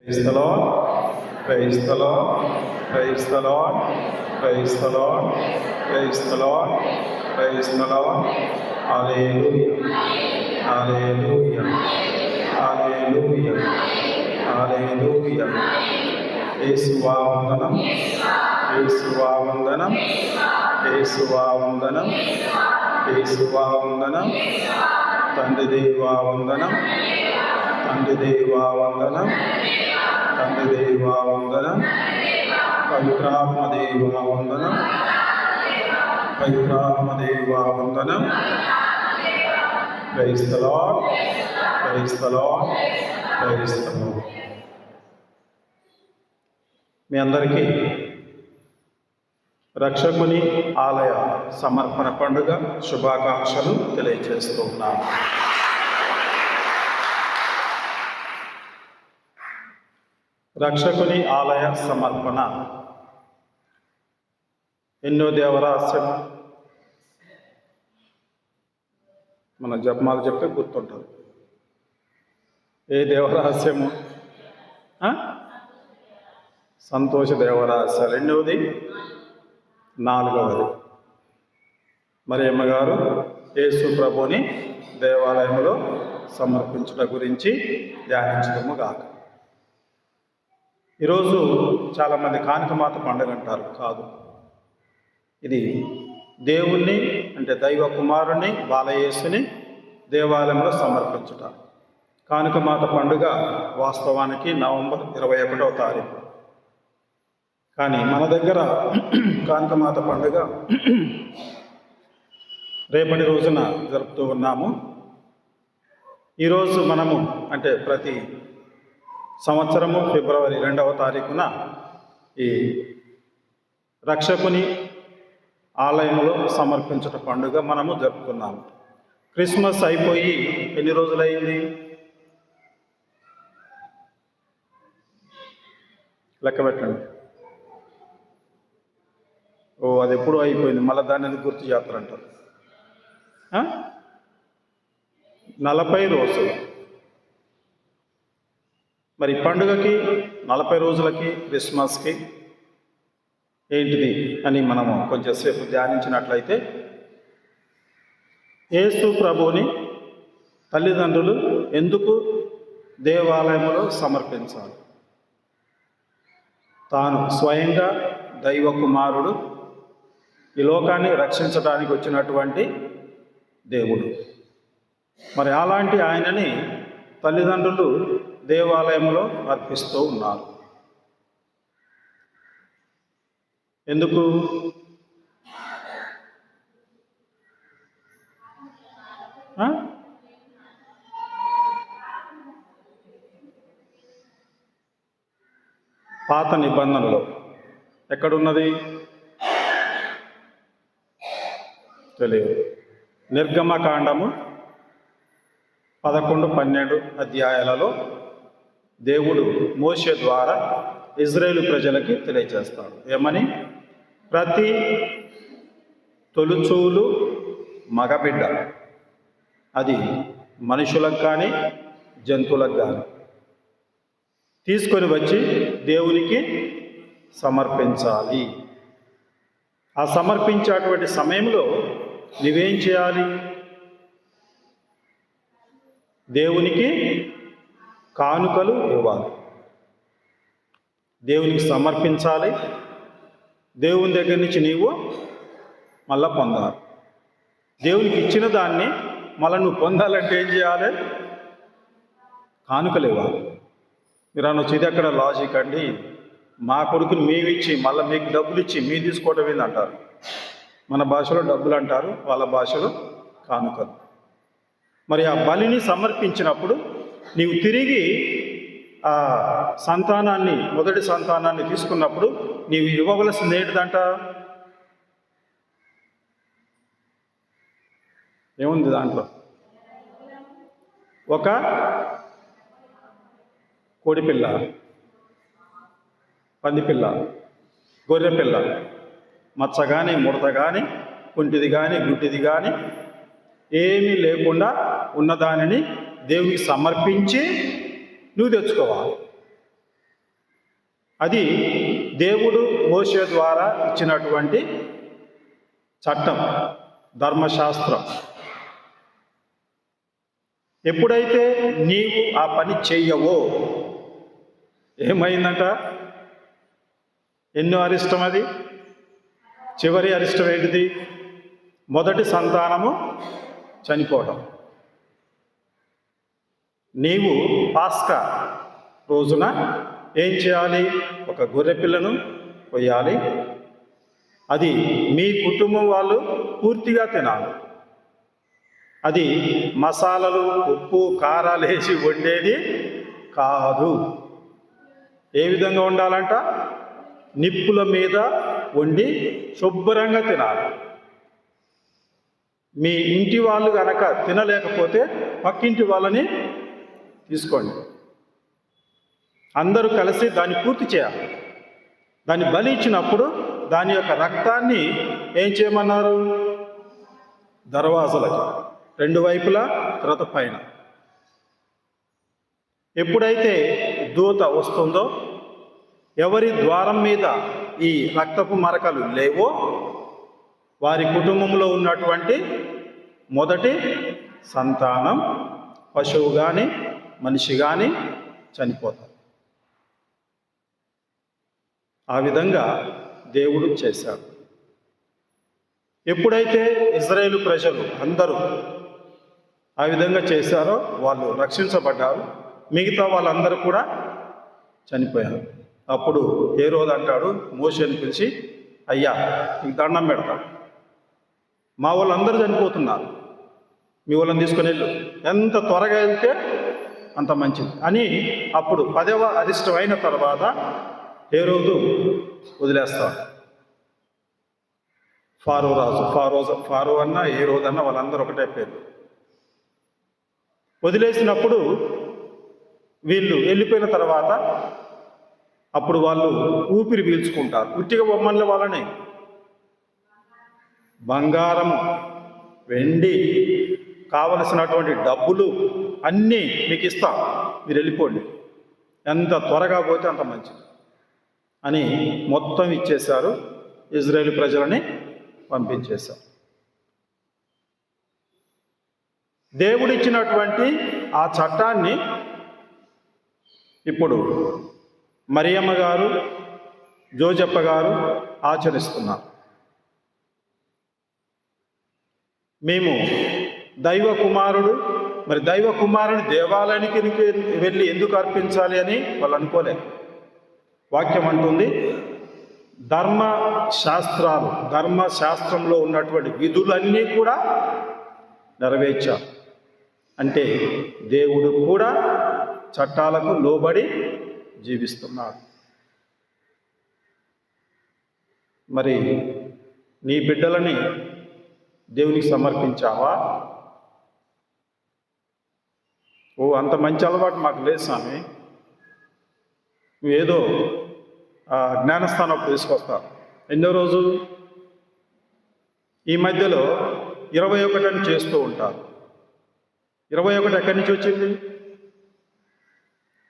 Praise the Lord, praise the Lord, praise the Lord, praise the Lord, praise the Lord, praise the Lord. Hallelujah, hallelujah, hallelujah, hallelujah. యేసువా వందనం, యేసువా వందనం, యేసువా వందనం, యేసువా వందనం. తండ్రి దేవా వందనం, తండ్రి దేవా వందనం, తండ్రి దేవా వందనం, పవిత్రాత్మ దేవా వందనం, పవిత్రాత్మ దేవా వందనం. Praise the lord, praise the lord, praise the lord. మీ అందరికీ రక్షకుని ఆలయ సమర్పణ పండుగ శుభాకాంక్షలు తెలియజేస్తూ ఉన్నాను. రక్షకుని ఆలయ సమర్పణ ఎన్నో దేవరహస్యం మన జపమాలు చెప్తే గుర్తుంటుంది. ఏ దేవరహస్యము? సంతోష దేవరహస్యాలు. రెండవది, నాలుగవది మరి అమ్మగారు యేసు ప్రభుని దేవాలయంలో సమర్పించడం గురించి ధ్యానించడము గాక. ఈరోజు చాలామంది కానికమాత పండుగ అంటారు. కాదు, ఇది దేవుణ్ణి అంటే దైవ కుమారుని బాలయేసుని దేవాలయంలో సమర్పించుట. కానికమాత పండుగ వాస్తవానికి నవంబర్ 21వ తారీఖు. కానీ మన దగ్గర కానికమాత పండుగ రేపటి రోజున జరుపుతూ ఉన్నాము. ఈరోజు మనము అంటే ప్రతి సంవత్సరము ఫిబ్రవరి 2వ తారీఖున ఈ రక్షకుని ఆలయంలో సమర్పించట పండుగ మనము జరుపుకున్నాము. క్రిస్మస్ అయిపోయి ఎన్ని రోజులైంది? లెక్క పెట్టండి. అది ఎప్పుడూ అయిపోయింది, మళ్ళీ దాన్ని గుర్తు చేస్తారంటారు. 40 రోజులు. మరి పండుగకి 40 రోజులకి క్రిస్మస్కి ఏంటిది అని మనము కొంచెంసేపు ధ్యానించినట్లయితే, యేసు ప్రభువుని తల్లిదండ్రులు ఎందుకు దేవాలయంలో సమర్పించాలి? తాను స్వయంగా దైవ కుమారుడు, ఈ లోకాన్ని రక్షించడానికి వచ్చినటువంటి దేవుడు. మరి అలాంటి ఆయనని తల్లిదండ్రులు దేవాలయంలో అర్పిస్తూ ఉన్నారు. ఎందుకు? పాత నిబంధనలో ఎక్కడున్నది తెలియదు. నిర్గమకాండము 11-12 అధ్యాయాలలో దేవుడు మోషే ద్వారా ఇజ్రాయేలు ప్రజలకి తెలియజేస్తాడు. ఏమని? ప్రతి తొలుచూలు మగబిడ్డ, అది మనుషులకు కానీ జంతువులకు కానీ, తీసుకొని వచ్చి దేవునికి సమర్పించాలి. ఆ సమర్పించేటువంటి సమయంలో నువ్వేం చేయాలి? దేవునికి కానుకలు ఇవ్వాలి, దేవునికి సమర్పించాలి. దేవుని దగ్గర నుంచి నీవు మళ్ళా పొందాలి. దేవునికి ఇచ్చిన దాన్ని మళ్ళీ నువ్వు పొందాలంటే ఏం చేయాలి? కానుకలు ఇవ్వాలి. మీరు అనొచ్చు, ఇది ఎక్కడ లాజిక్ అండి? మా కొడుకుని మేమిచ్చి మళ్ళీ మీకు డబ్బులు ఇచ్చి మీ తీసుకోవడం ఏందంటారు. మన భాషలో డబ్బులు అంటారు, వాళ్ళ భాషలో కానుకలు. మరి ఆ బలిని సమర్పించినప్పుడు నీవు తిరిగి ఆ సంతానాన్ని, మొదటి సంతానాన్ని తీసుకున్నప్పుడు నీవు ఇవ్వవలసింది ఏంటిదంట? ఏముంది దాంట్లో? ఒక కోడిపిల్ల, పందిపిల్ల, గొర్రెపిల్ల, మచ్చ కానీ ముడత కానీ కుంటిది కానీ గుడ్డిది కానీ ఏమీ లేకుండా ఉన్నదానిని దేవునికి సమర్పించి నువ్వు తెచ్చుకోవాలి. అది దేవుడు మోషే ద్వారా ఇచ్చినటువంటి చట్టం, ధర్మశాస్త్రం. ఎప్పుడైతే నీవు ఆ పని చెయ్యవో ఏమైందంట? ఎన్నో అరిష్టం అది. చివరి అరిష్టం ఏంటిది? మొదటి సంతానము చనిపోవటం. నీవు పాస్కా రోజున ఏం చేయాలి? ఒక గొర్రె పిల్లను కొయ్యాలి. అది మీ కుటుంబం వాళ్ళు పూర్తిగా తినాలి. అది మసాలాలు, ఉప్పు, కారాలు వేసి వండేది కాదు. ఏ విధంగా వండాలంట? నిప్పుల మీద వండి శుభ్రంగా తినాలి. మీ ఇంటి వాళ్ళు కనుక తినలేకపోతే పక్కింటి వాళ్ళని తీసుకోండి. అందరూ కలిసి దాన్ని పూర్తి చేయాలి. దాన్ని బలి ఇచ్చినప్పుడు దాని యొక్క రక్తాన్ని ఏం చేయమన్నారు? దర్వాజలకి రెండు వైపులా, తర్వాత పైన. ఎప్పుడైతే దూత వస్తుందో, ఎవరి ద్వారం మీద ఈ రక్తపు మరకలు లేవో వారి కుటుంబంలో ఉన్నటువంటి మొదటి సంతానం, పశువు కానీ మనిషి కానీ చనిపోతారు. ఆ విధంగా దేవుడు చేశాడు. ఎప్పుడైతే ఇజ్రాయేలు ప్రజలు అందరూ ఆ విధంగా చేశారో వాళ్ళు రక్షించబడ్డారు. మిగతా వాళ్ళందరూ కూడా చనిపోయారు. అప్పుడు హేరోదు అంటాడు మోషేని పిలిచి, అయ్యా నీకు దండం పెడతా, మా వాళ్ళందరూ చనిపోతున్నారు, మీ వాళ్ళని తీసుకొని వెళ్ళు, ఎంత త్వరగా వెళ్తే అంత మంచిది అని. అప్పుడు 10వ అరిష్టం అయిన తర్వాత హేరోదు వదిలేస్తాడు. ఫారో రాజు, ఫారో అన్న హేరోదు అన్న వాళ్ళందరూ ఒకటే పేరు. వదిలేసినప్పుడు వీళ్ళు వెళ్ళిపోయిన తర్వాత అప్పుడు వాళ్ళు ఊపిరి పీల్చుకుంటారు. ఉట్టిగా బొమ్మన్ల వాళ్ళని బంగారము, వెండి, కావలసినటువంటి డబ్బులు అన్నీ మీకు ఇస్తాం, మీరు వెళ్ళిపోండి, ఎంత త్వరగా పోతే అంత మంచిది అని మొత్తం ఇచ్చేశారు. ఇజ్రాయేలు ప్రజలని పంపించేశారు. దేవుడిచ్చినటువంటి ఆ చట్టాన్ని ఇప్పుడు మరియమ్మ గారు, జోజప్ప గారు ఆచరిస్తున్నారు. మేము దైవ కుమారుడు, మరి దైవ కుమారుని దేవాలయానికి వెళ్ళి ఎందుకు అర్పించాలి అని వాళ్ళు అనుకోలేదు. వాక్యం అంటుంది, ధర్మశాస్త్రంలో ఉన్నటువంటి విధులన్నీ కూడా నెరవేర్చారు. అంటే దేవుడు కూడా చట్టాలకు లోబడి జీవిస్తున్నాడు. మరి నీ బిడ్డలని దేవునికి సమర్పించావా? అంత మంచి అలవాటు మాకు లేదు స్వామి, నువ్వేదో జ్ఞానస్థానం తీసుకొస్తావు. ఎన్నో రోజు ఈ మధ్యలో 21 అని చేస్తూ ఉంటారు. 21 ఎక్కడి నుంచి వచ్చింది?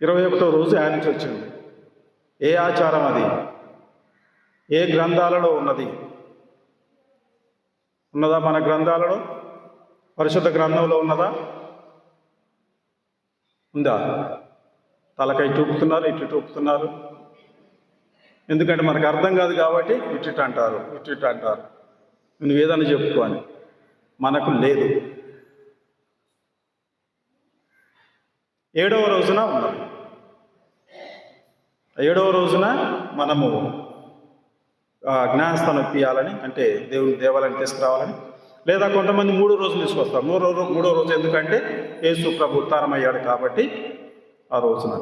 21వ రోజు ఆయన నుంచి వచ్చింది. ఏ ఆచారం అది? ఏ గ్రంథాలలో ఉన్నది? ఉన్నదా మన గ్రంథాలలో? పరిశుద్ధ గ్రంథంలో ఉన్నదా? ఉందా? తలకై చూపుతున్నారు, ఇటు చూపుతున్నారు. ఎందుకంటే మనకు అర్థం కాదు కాబట్టి ఇటు అంటారు, ఇటు అంటారు. నువ్వేదని చెప్పుకో అని. మనకు లేదు. 7వ రోజున ఉన్నది. 7వ రోజున మనము జ్ఞానస్థానం ఇప్పియాలని, అంటే దేవుని దేవాలయాన్ని తీసుకురావాలని. లేదా కొంతమంది 3వ రోజు తీసుకొస్తారు. 3వ రోజు ఎందుకంటే యేసు ప్రభు ఉత్థానమయ్యాడు కాబట్టి ఆ రోజున.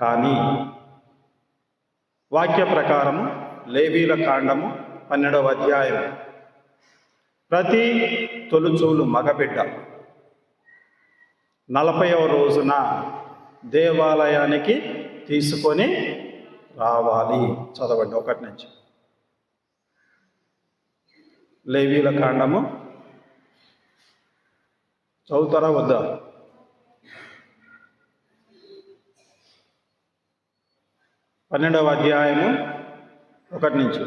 కానీ వాక్య ప్రకారము లేవీల కాండము 12వ అధ్యాయం, ప్రతి తొలుచూలు మగబిడ్డ 40వ రోజున దేవాలయానికి తీసుకొని రావాలి. చదవండి 1 నుంచి. లేవీల కాండము చదువుతారా వద్దా? 12వ అధ్యాయము 1 నుంచి.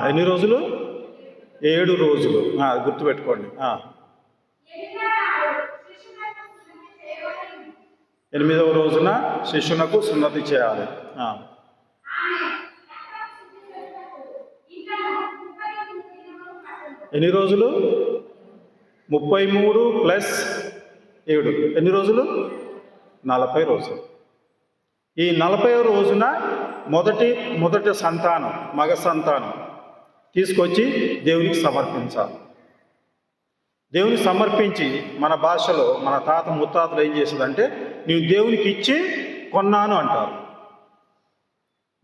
ఎన్ని రోజులు? 7 రోజులు. గుర్తుపెట్టుకోండి. 8వ రోజున శిష్యునకు సున్నతి చేయాలి. ఎన్ని రోజులు? 33 + 7 ఎన్ని రోజులు? 40 రోజులు. ఈ 40వ రోజున మొదటి సంతానం, మగ సంతానం తీసుకొచ్చి దేవునికి సమర్పించాలి. దేవునికి సమర్పించి, మన భాషలో మన తాత ముత్తాతలు ఏం చేసేదంటే, నీవు దేవునికి ఇచ్చి కొన్నాను అంటారు.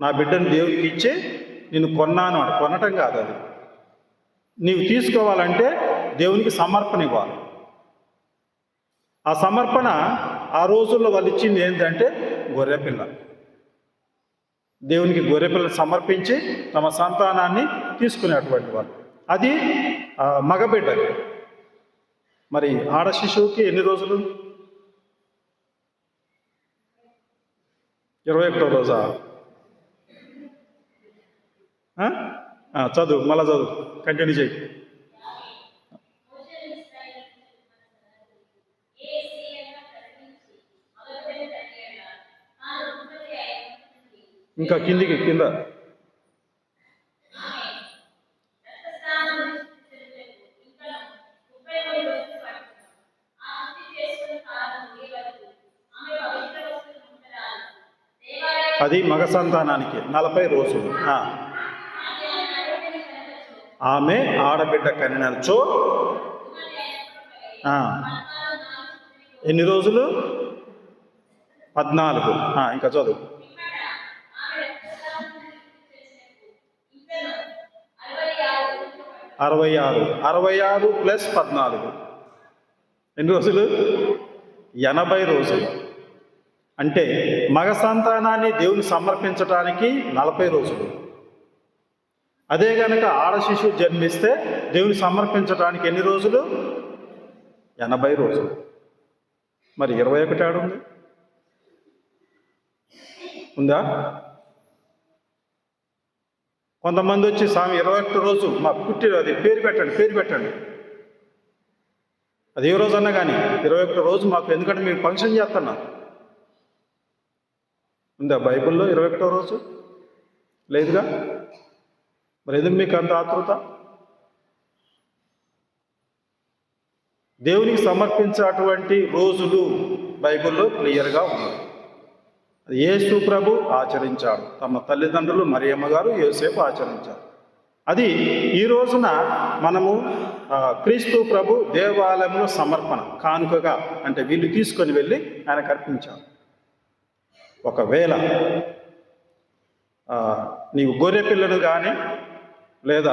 నా బిడ్డను దేవునికి ఇచ్చి నేను కొన్నాను అంట. కొనటం కాదు అది. నీవు తీసుకోవాలంటే దేవునికి సమర్పణ ఇవ్వాలి. ఆ సమర్పణ ఆ రోజుల్లో వాళ్ళు ఇచ్చింది ఏంటంటే గొర్రెపిల్ల. దేవునికి గొర్రెపిల్ల సమర్పించి తమ సంతానాన్ని తీసుకునేటువంటి వాళ్ళు. అది మగబిడ్డకి. మరి ఆడ శిశువుకి ఎన్ని రోజులు? 21వ రోజా? చదువు, మళ్ళా చదువు, కంటిన్యూ చేయి. ఇంకా కింద అది మగ సంతానానికి 40 రోజులు. ఆమె ఆడబిడ్డ కనినచో ఎన్ని రోజులు? 14. ఇంకా చదువు. 66 + 14 ఎన్ని రోజులు? 80 రోజులు. అంటే మగ సంతానాన్ని దేవుని సమర్పించటానికి 40 రోజులు. అదే కనుక ఆడ శిశువు జన్మిస్తే దేవుని సమర్పించటానికి ఎన్ని రోజులు? 80 రోజులు. మరి 21 ఆడుంది ఉందా? కొంతమంది వచ్చి స్వామి 21 రోజు మా అది పేరు పెట్టండి. అది ఏ రోజు అన్నా కానీ 21 రోజు మాకు, ఎందుకంటే మీరు ఫంక్షన్ చేస్తున్నారు. ఉందా బైబిల్లో 21వ రోజు? లేదుగా. మరి ఎందుకు మీకు అంత ఆతృత? దేవునికి సమర్పించేటువంటి రోజులు బైబిల్లో క్లియర్గా ఉన్నాయి. యేసు ప్రభు ఆచరించాడు. తమ తల్లిదండ్రులు మరియమ్మ గారు, యోసేపు ఆచరించారు. అది ఈ రోజున మనము క్రీస్తు ప్రభు దేవాలయంలో సమర్పణ కానుకగా, అంటే వీళ్ళు తీసుకొని వెళ్ళి ఆయనకు అర్పించారు. ఒకవేళ నీవు గొర్రె పిల్లను కానీ లేదా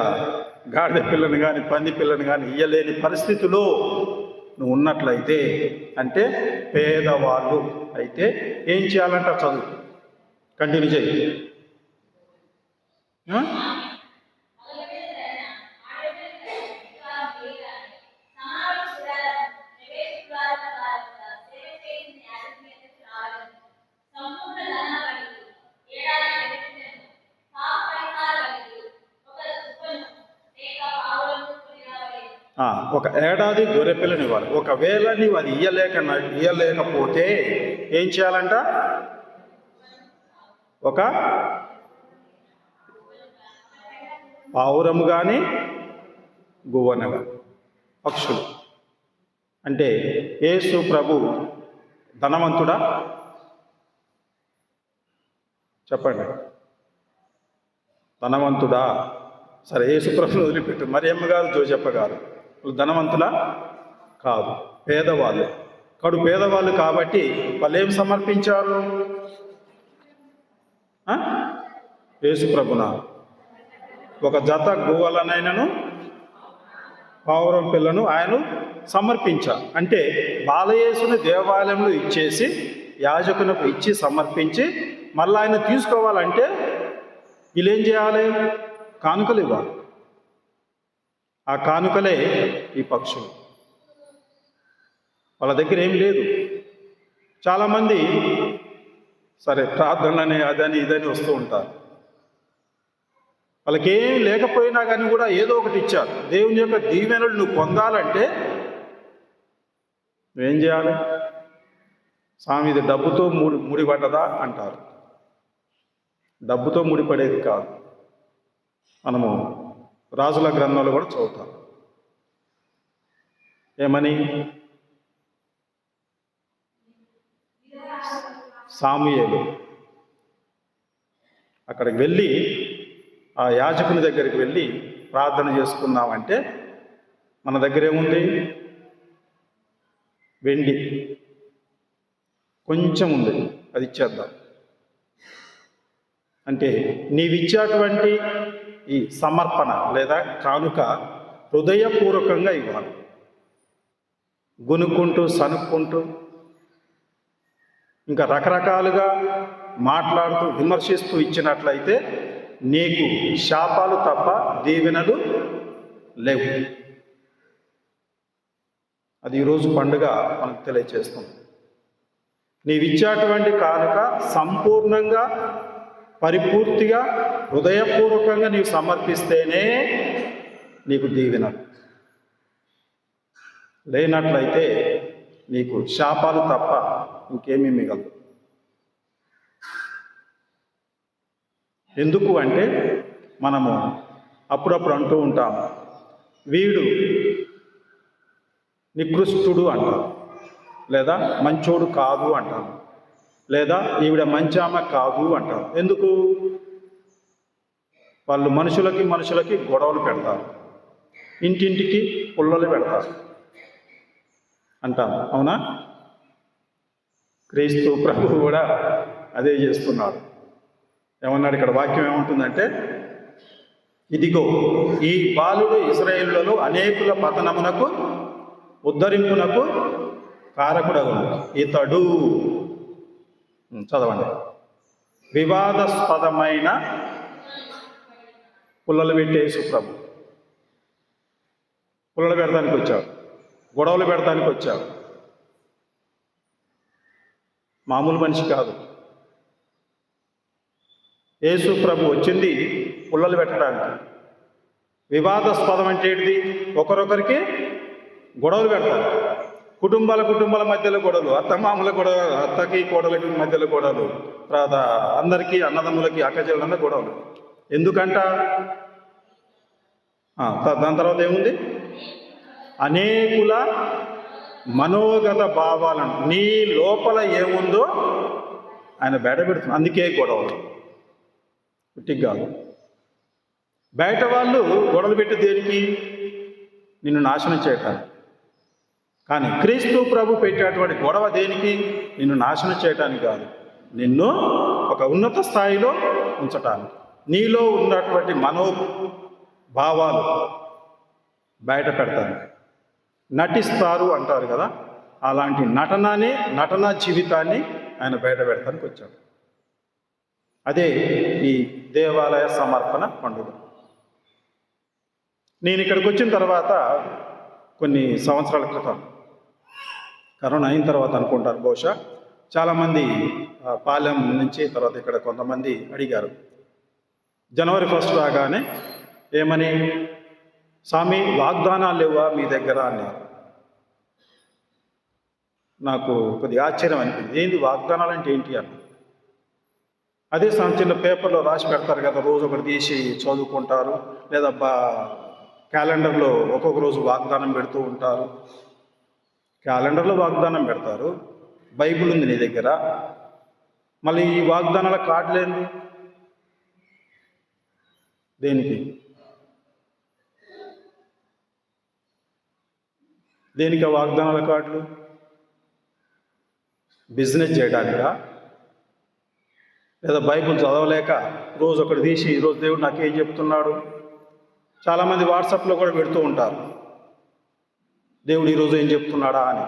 గాడిద పిల్లను కానీ పంది పిల్లను కానీ ఇయ్యలేని పరిస్థితిలో నువ్వు ఉన్నట్లయితే, అంటే పేదవాళ్ళు అయితే ఏం చేయాలంట? చదువు, కంటిన్యూ చేయి. ఒక ఏడాది గొర్రెపిల్లని ఇవ్వాలి. ఒకవేళ నీవు అది ఇయ్యలేకపోతే ఏం చేయాలంట? ఒక పావురము కానీ గువ్వన కానీ, పక్షులు. అంటే యేసు ప్రభు ధనవంతుడా? చెప్పండి, ధనవంతుడా? సరే, యేసు ప్రభుని వదిలిపెట్టు. మరియమ్మ గారు, జోజప్ప గారు ధనవంతులా? కాదు, పేదవాళ్ళు. కడు పేదవాళ్ళు కాబట్టి వాళ్ళు ఏం సమర్పించారు? యేసు ప్రభున ఒక జత గువ్వలనైనను పావురం పిల్లను ఆయన సమర్పించారు. అంటే బాలయేసుని దేవాలయంలో ఇచ్చేసి యాజకునికి ఇచ్చి సమర్పించి మళ్ళీ ఆయన తీసుకోవాలంటే వీళ్ళు ఏం చేయాలి? కానుకలు ఇవ్వాలి. ఆ కానుకలే ఈ పక్షులు. వాళ్ళ దగ్గర ఏం లేదు. చాలామంది సరే ప్రార్థనలని అదని ఇదని వస్తూ ఉంటారు. వాళ్ళకేం లేకపోయినా కానీ కూడా ఏదో ఒకటి ఇచ్చారు. దేవుని యొక్క దీవెనలు నువ్వు పొందాలంటే నువ్వేం చేయాలి? స్వామి ఇది డబ్బుతో ముడిపడ్డదా అంటారు. డబ్బుతో ముడిపడేది కాదు. మనము రాజుల గ్రంథంలో కూడా చదువుతాం. ఏమని? సాముయేలు అక్కడికి వెళ్ళి ఆ యాజకుని దగ్గరికి వెళ్ళి ప్రార్థన చేసుకుందామంటే మన దగ్గర ఏముంది? వెండి కొంచెం ఉంది, అది ఇచ్చేద్దాం అంటే నీవిచ్చేటువంటి ఈ సమర్పణ లేదా కానుక హృదయపూర్వకంగా ఇవ్వాలి. గునుక్కుంటూ సనుక్కుంటూ ఇంకా రకరకాలుగా మాట్లాడుతూ విమర్శిస్తూ ఇచ్చినట్లయితే నీకు శాపాలు తప్ప దీవెనలు లేవు. అది ఈరోజు పండుగ మనకు తెలియచేస్తుంది. నీవిచ్చేటువంటి కానుక సంపూర్ణంగా పరిపూర్తిగా హృదయపూర్వకంగా నీవు సమర్పిస్తేనే నీకు దీవెనలు. లేనట్లయితే నీకు శాపాలు తప్ప ఇంకేమీ మిగలదు. ఎందుకు అంటే మనము అప్పుడప్పుడు అంటూ ఉంటాము, వీడు నికృష్టుడు అంటాం, లేదా మంచోడు కాదు అంటాం, లేదా ఈవిడ మంచామ కాదు అంటాం. ఎందుకు? వాళ్ళు మనుషులకి గొడవలు పెడతారు, ఇంటింటికి పుల్లలు పెడతారు అంటాం. అవునా? క్రీస్తు ప్రభువు కూడా అదే చేస్తున్నాడు. ఏమన్నాడు? ఇక్కడ వాక్యం ఏముంటుందంటే, ఇదిగో ఈ బాలుడు ఇశ్రాయేలులలో అనేకుల పతనమునకు ఉద్ధరింపునకు కారకుడగును, ఇతడు చదవండి. వివాదాస్పదమైన పుల్లలు పెట్టే యేసుప్రభు పుల్లలు పెడతానికి వచ్చాడు, గొడవలు పెడతానికి వచ్చాడు. మామూలు మనిషి కాదు. యేసు ప్రభు వచ్చింది పుల్లలు పెట్టడానికి. వివాదాస్పదం అంటే ఏంటిది? ఒకరొకరికి గొడవలు పెడతారు. కుటుంబాల మధ్యలో గొడవలు, అత్తమామల గొడవ, అత్తకి కోడలకి మధ్యలో గొడవలు, తర్వాత అందరికీ అన్నదమ్ములకి అక్కచెల్లెళ్ళ గొడవలు. ఎందుకంట? దాని తర్వాత ఏముంది? అనేకుల మనోగత భావాలను, నీ లోపల ఏముందో ఆయన బయట పెడుతుంది. అందుకే గొడవలు. పుట్టికి కాదు. బయట వాళ్ళు గొడవలు పెట్టి దేనికి? నిన్ను నాశనం చేయటానికి. కానీ క్రీస్తు ప్రభు పెట్టేటువంటి గొడవ దేనికి? నిన్ను నాశనం చేయటానికి కాదు, నిన్ను ఒక ఉన్నత స్థాయిలో ఉంచటానికి. నీలో ఉన్నటువంటి మనోభావాలు బయట పెడతానికి. నటిస్తారు అంటారు కదా, అలాంటి నటనా జీవితాన్ని ఆయన బయట పెడతానికి వచ్చాడు. అదే ఈ దేవాలయ సమర్పణ పండుగ. నేను ఇక్కడికి వచ్చిన తర్వాత కొన్ని సంవత్సరాల క్రితం, కరోనా అయిన తర్వాత అనుకుంటారు బహుశా, చాలామంది పాలెం నుంచి తర్వాత ఇక్కడ కొంతమంది అడిగారు, జనవరి 1 రాగానే ఏమని, స్వామి వాగ్దానాలు లేవా మీ దగ్గర అన్నారు. నాకు కొద్దిగా ఆశ్చర్యం అనిపించింది. ఏంది వాగ్దానాలు అంటే ఏంటి అన్న. అదే చిన్న పేపర్లో రాసి పెడతారు కదా, రోజు ఒకటి తీసి చదువుకుంటారు, లేదా క్యాలెండర్లో ఒక్కొక్క రోజు వాగ్దానం పెడుతూ ఉంటారు. క్యాలెండర్లో వాగ్దానం పెడతారు, బైబిల్ ఉంది నీ దగ్గర, మళ్ళీ ఈ వాగ్దానాల కార్డులేంది? దేనికి? దేనికి ఆ వాగ్దానాల కార్డులు? బిజినెస్ చేయడానికా? లేదా బైబిల్ చదవలేక రోజు ఒకటి తీసి ఈరోజు దేవుడు నాకేం చెప్తున్నాడు? చాలామంది వాట్సాప్లో కూడా పెడుతూ ఉంటారు, దేవుడు ఈరోజు ఏం చెప్తున్నాడా అని.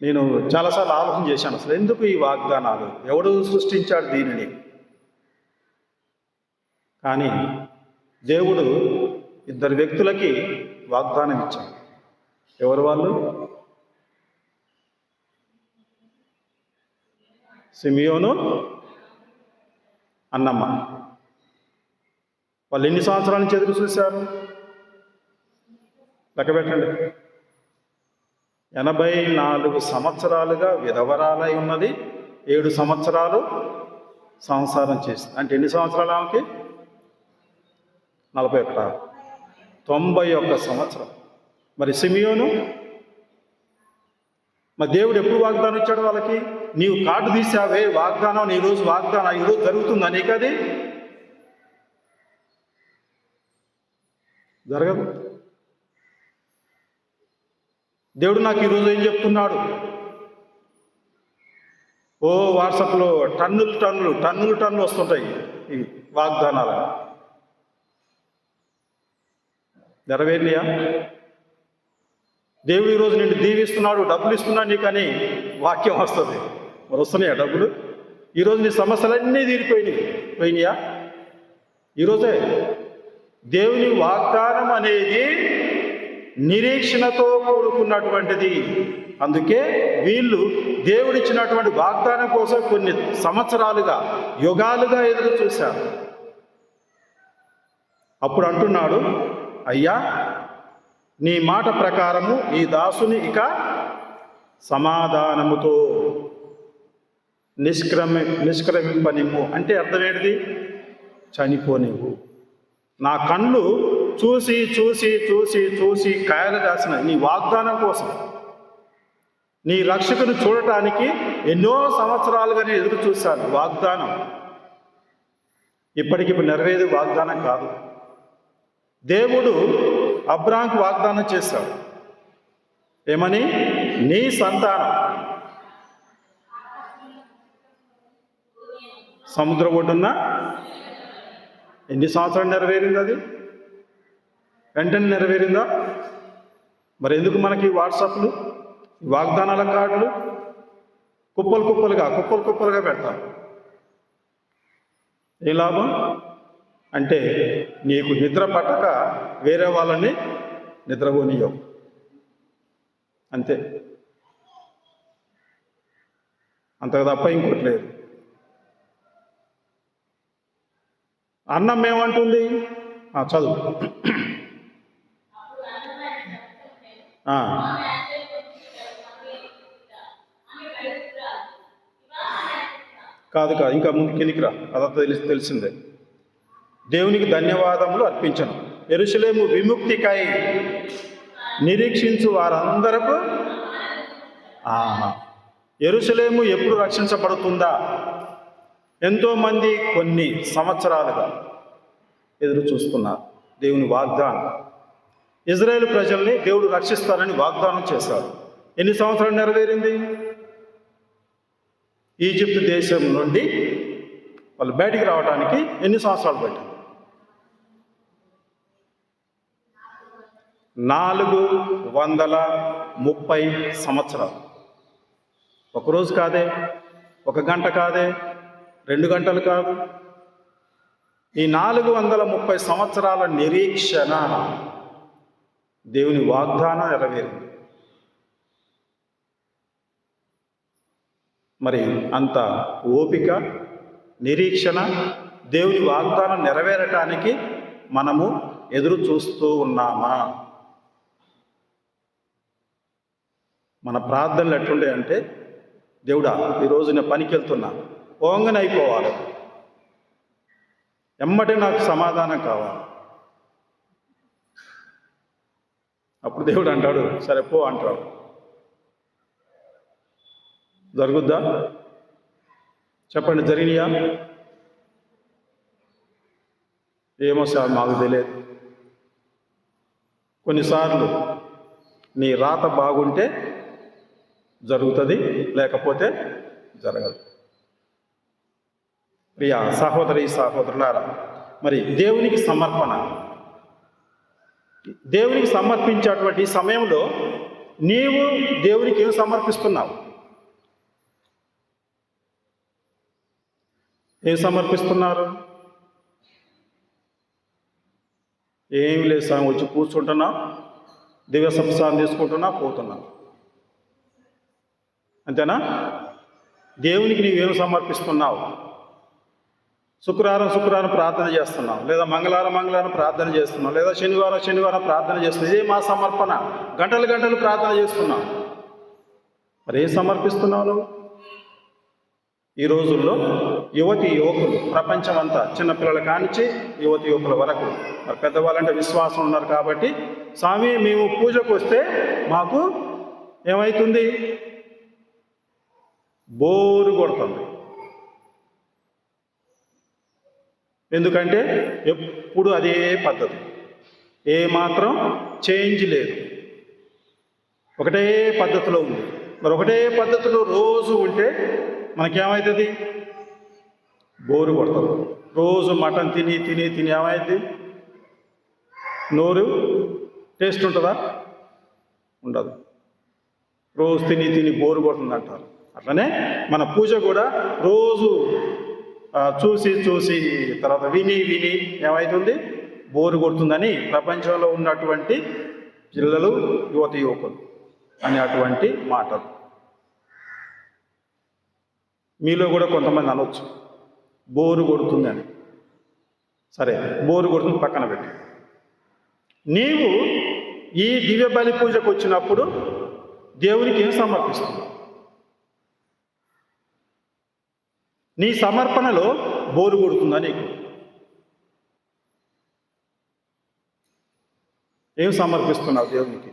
నేను చాలాసార్లు ఆలోచన చేశాను, అసలు ఎందుకు ఈ వాగ్దానాలు, ఎవడు సృష్టించాడు దీనిని? కానీ దేవుడు ఇద్దరు వ్యక్తులకి వాగ్దానం ఇచ్చాడు. ఎవరు వాళ్ళు? సిమియోను, అన్నమ్మ. వాళ్ళు ఎన్ని సంవత్సరాల నుంచి ఎదురు చూశారు? లెక్క పెట్టండి. 84 సంవత్సరాలుగా విధవరాలై ఉన్నది. 7 సంవత్సరాలు సంసారం చేసింది. అంటే ఎన్ని సంవత్సరాలు ఆమెకి? 41. 91 సంవత్సరం. మరి సిమియోను, మరి దేవుడు ఎప్పుడు వాగ్దానం ఇచ్చాడు వాళ్ళకి? నీవు కార్డు తీసావే, వాగ్దానం ఈరోజు జరుగుతుంది అనేక, అది జరగదు. దేవుడు నాకు ఈరోజు ఏం చెప్తున్నాడు? వాట్సాప్లో టన్నులు వస్తుంటాయి ఈ వాగ్దానాలు. నెరవేరినయా? దేవుడు ఈరోజు నిన్ను దీవిస్తున్నాడు, డబ్బులు ఇస్తున్నాడు నీకని వాక్యం వస్తుంది. మరి వస్తున్నాయా డబ్బులు? ఈరోజు నీ సమస్యలన్నీ పోయినాయా? ఈరోజే దేవుని వాగ్దానం అనేది నిరీక్షణతో కూడుకున్నటువంటిది. అందుకే వీళ్ళు దేవుడిచ్చినటువంటి వాగ్దానం కోసం కొన్ని సంవత్సరాలుగా, యుగాలుగా ఎదురు చూశారు. అప్పుడు అంటున్నాడు, అయ్యా నీ మాట ప్రకారము ఈ దాసుని ఇక సమాధానముతో నిష్క్రమింపనిమ్ము. అంటే అర్థం ఏంటిది? చనిపోనివ్వు. నా కళ్ళు చూసి చూసి చూసి చూసి కాయలు కాసిన నీ వాగ్దానం కోసం, నీ రక్షకుని చూడటానికి ఎన్నో సంవత్సరాలుగా నేను ఎదురు చూశాను. వాగ్దానం ఇప్పటికిప్పుడు నెరవేరే వాగ్దానం కాదు. దేవుడు అబ్రాహాముకు వాగ్దానం చేశాడు. ఏమని? నీ సంతానం సముద్ర ఒడ్డున. ఎన్ని సంవత్సరాలు నెరవేరింది? అది వెంటనే నెరవేరిందా? మరి ఎందుకు మనకి వాట్సాప్లు, వాగ్దానాల కార్డులు కుప్పలుగా పెడతారు? ఏ లాభం? అంటే నీకు నిద్ర పట్టక వేరే వాళ్ళని నిద్రపోనియవు, అంతే. అంతకు తప్ప ఇంకోటి లేదు. అన్నం ఏమంటుంది? చదువు. కాదు ఇంకా ముందు కిందికి రా, అదంతా తెలిసిందే. దేవునికి ధన్యవాదములు అర్పించను. యెరూషలేము విముక్తికై నిరీక్షించు వారందరకు. యెరూషలేము ఎప్పుడు రక్షించబడుతుందా? ఎంతోమంది కొన్ని సంవత్సరాలుగా ఎదురు చూస్తున్నారు దేవుని వాగ్దానం. ఇజ్రాయేల్ ప్రజల్ని దేవుడు రక్షిస్తారని వాగ్దానం చేశారు. ఎన్ని సంవత్సరాలు నెరవేరింది? ఈజిప్ట్ దేశం నుండి వాళ్ళు బయటికి రావడానికి ఎన్ని సంవత్సరాలు పట్టింది? 430 సంవత్సరాలు. ఒకరోజు కాదే, ఒక గంట కాదే, 2 గంటలు కాదు. ఈ 430 సంవత్సరాల నిరీక్షణ, దేవుని వాగ్దానం నెరవేరింది. మరి అంత ఓపిక, నిరీక్షణ, దేవుని వాగ్దానం నెరవేరటానికి మనము ఎదురు చూస్తూ ఉన్నామా? మన ప్రార్థనలు ఎట్లుండే అంటే, దేవుడా ఈరోజు నేను పనికి వెళ్తున్నా, పోంగనే అయిపోవాలి, ఎమ్మటే నాకు సమాధానం కావాలి. అప్పుడు దేవుడు అంటాడు, సరే పో అంటాడు. జరుగుద్దా? చెప్పండి, జరిగినాయా? ఏమో సార్ మాకు తెలియదు. కొన్నిసార్లు నీ రాత బాగుంటే జరుగుతుంది, లేకపోతే జరగదు. ప్రియ సహోదరి సహోదరులారా, మరి దేవునికి సమర్పించేటువంటి సమయంలో నీవు దేవునికి ఏం సమర్పిస్తున్నావు? ఏం సమర్పిస్తున్నారు? ఏమి లేదు స్వామి, వచ్చి కూర్చుంటున్నా, దివ్య సంసారం తీసుకుంటున్నా, పోతున్నా, అంతేనా? దేవునికి నీవేం సమర్పిస్తున్నావు? శుక్రవారం ప్రార్థన చేస్తున్నాం, లేదా మంగళవారం ప్రార్థన చేస్తున్నాం, లేదా శనివారం ప్రార్థన చేస్తున్నాం. ఇదే మా సమర్పణ. గంటలు ప్రార్థన చేస్తున్నాం. మరి ఏం సమర్పిస్తున్నావు నువ్వు? ఈ రోజుల్లో యువకులు ప్రపంచమంతా, చిన్నపిల్లల కానించి యువకుల వరకు, మరి పెద్దవాళ్ళంటే విశ్వాసం ఉన్నారు కాబట్టి, స్వామి మేము పూజకు వస్తే మాకు ఏమవుతుంది? బోరు కొడుతుంది. ఎందుకంటే ఎప్పుడు అదే పద్ధతి, ఏమాత్రం చేంజ్ లేదు, ఒకటే పద్ధతిలో ఉంది. మరి ఒకటే పద్ధతిలో రోజు ఉంటే మనకేమవుతుంది? బోరు కొడుతుంది. రోజు మటన్ తిని ఏమవుతుంది? నోరు టేస్ట్ ఉంటుందా? ఉండదు. రోజు తిని బోరు కొడుతుంది అంటారు. అట్లనే మన పూజ కూడా రోజు చూసి తర్వాత విని ఏమవుతుంది? బోరు కొడుతుందని ప్రపంచంలో ఉన్నటువంటి పిల్లలు, యువకులు అనే అటువంటి మాటలు. మీలో కూడా కొంతమంది అనొచ్చు, బోరు కొడుతుంది అని. సరే, బోరు కొడుతుంది పక్కన పెట్టి, నీవు ఈ దివ్య బలి పూజకు వచ్చినప్పుడు దేవునికి ఏం సమర్పిస్తున్నావు? నీ సమర్పణలో బోరు కొడుతుందా నీకు? ఏం సమర్పిస్తున్నావు దేవునికి?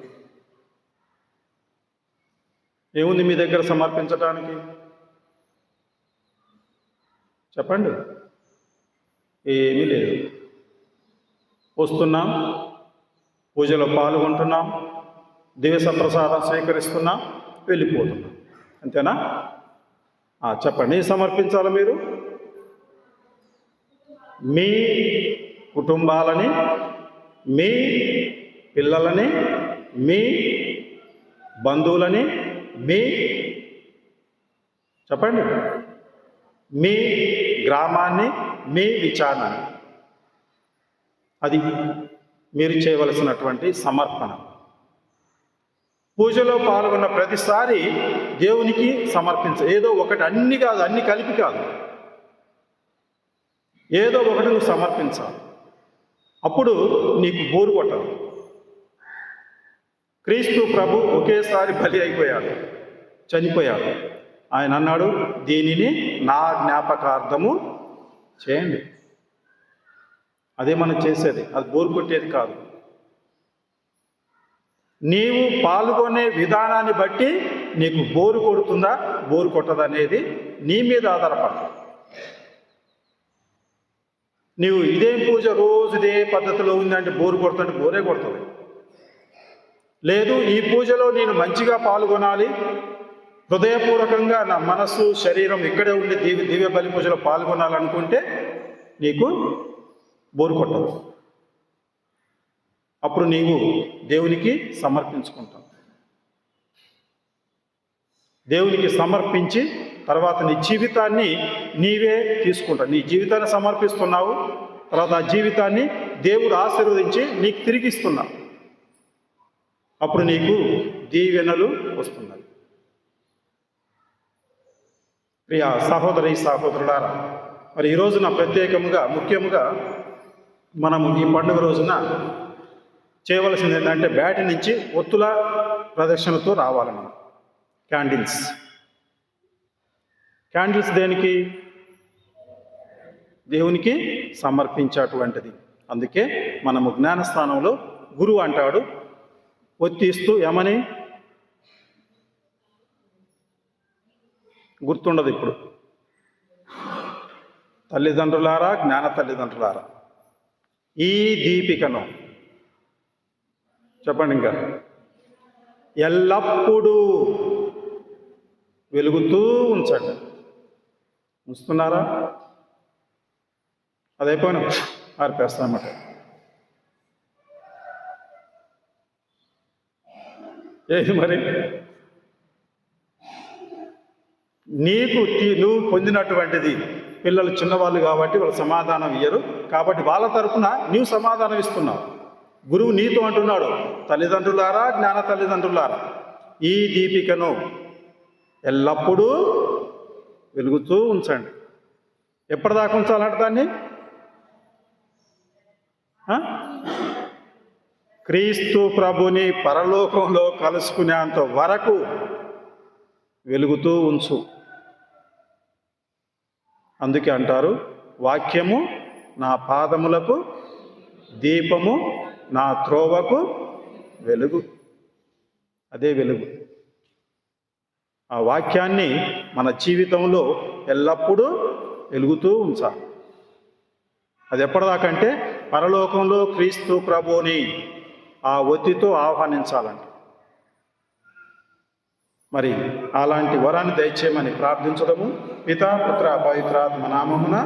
ఏముంది మీ దగ్గర సమర్పించడానికి? చెప్పండి. ఏమీ లేదు. వస్తున్నాం, పూజలో పాల్గొంటున్నాం, దివ్య ప్రసాదం స్వీకరిస్తున్నాం, వెళ్ళిపోతున్నాం, అంతేనా? చెప్పండి, ఏం సమర్పించాలి మీరు? మీ కుటుంబాలని, మీ పిల్లలని, మీ బంధువులని, చెప్పండి, మీ గ్రామాన్ని, మీ విచారణని. అది మీరు చేయవలసినటువంటి సమర్పణ. పూజలో పాల్గొన్న ప్రతిసారి దేవునికి ఏదో ఒకటి, అన్ని కాదు, అన్ని కలిపి కాదు, ఏదో ఒకటి నువ్వు సమర్పించాలి. అప్పుడు నీకు బోరు కొట్టదు. క్రీస్తు ప్రభు ఒకేసారి బలి అయిపోయాడు, చనిపోయాడు. ఆయన అన్నాడు, దీనిని నా జ్ఞాపకార్థము చేయండి. అదే మనం చేసేది, అది బోరు కొట్టేది కాదు. నీవు పాల్గొనే విధానాన్ని బట్టి నీకు బోరు కొడుతుందా, బోరు కొట్టదనేది నీ మీద ఆధారపడుతుంది. నీవు ఇదేం పూజ రోజు ఇదే పద్ధతిలో ఉందంటే బోరు కొడుతుంటే బోరే కొడుతుంది. లేదు, ఈ పూజలో నేను మంచిగా పాల్గొనాలి, హృదయపూర్వకంగా నా మనస్సు శరీరం ఇక్కడే ఉండి దివ్య బలి పూజలో పాల్గొనాలనుకుంటే నీకు బోరు కొట్టదు. అప్పుడు నీవు దేవునికి సమర్పించుకుంటావు. దేవునికి సమర్పించి తర్వాత నీ జీవితాన్ని నీవే తీసుకుంటావు. నీ జీవితాన్ని సమర్పిస్తున్నావు, తర్వాత ఆ జీవితాన్ని దేవుడు ఆశీర్వదించి నీకు తిరిగిస్తున్నావు. అప్పుడు నీకు దీవెనలు వస్తున్నాయి. ప్రియ సహోదరులారా, మరి ఈ రోజున ప్రత్యేకంగా ముఖ్యంగా మనము ఈ పండుగ రోజున చేయవలసింది ఏంటంటే బ్యాటి నుంచి ఒత్తుల ప్రదర్శనతో రావాలి మనం. క్యాండిల్స్ దేనికి? దేవునికి సమర్పించేటువంటిది. అందుకే మనము జ్ఞానస్థానంలో గురువు అంటాడు, ఒత్తిస్తూ ఏమని? గుర్తుండదు ఇప్పుడు. తల్లిదండ్రులారా, జ్ఞాన తల్లిదండ్రులారా, ఈ దీపికను చెప్పండి, ఇంకా ఎల్లప్పుడూ వెలుగుతూ ఉంచండి. ఉంచుతున్నారా? అదైపోయినా ఆర్పేస్తామన్నమాట. ఏది మరి? నువ్వు పొందినటువంటిది, పిల్లలు చిన్నవాళ్ళు కాబట్టి వాళ్ళు సమాధానం ఇయ్యరు, కాబట్టి వాళ్ళ తరపున నీవు సమాధానం ఇస్తున్నావు. గురువు నీతో అంటున్నాడు, తల్లిదండ్రులారా, జ్ఞాన తల్లిదండ్రులారా, ఈ దీపికను ఎల్లప్పుడూ వెలుగుతూ ఉంచండి. ఎప్పటిదాకా ఉంచాలంట దాన్ని? క్రీస్తు ప్రభుని పరలోకంలో కలుసుకునేంత వరకు వెలుగుతూ ఉంచు. అందుకే అంటారు, వాక్యము నా పాదములకు దీపము, నా త్రోవకు వెలుగు. అదే వెలుగు. ఆ వాక్యాన్ని మన జీవితంలో ఎల్లప్పుడూ వెలుగుతూ ఉంచాలి. అది ఎప్పటిదాకంటే పరలోకంలో క్రీస్తు ప్రభువుని ఆ ఒత్తితో ఆహ్వానించాలంట. మరి అలాంటి వరాన్ని దయచేయమని ప్రార్థించడము పితా పుత్ర పవిత్రాత్మ నామమున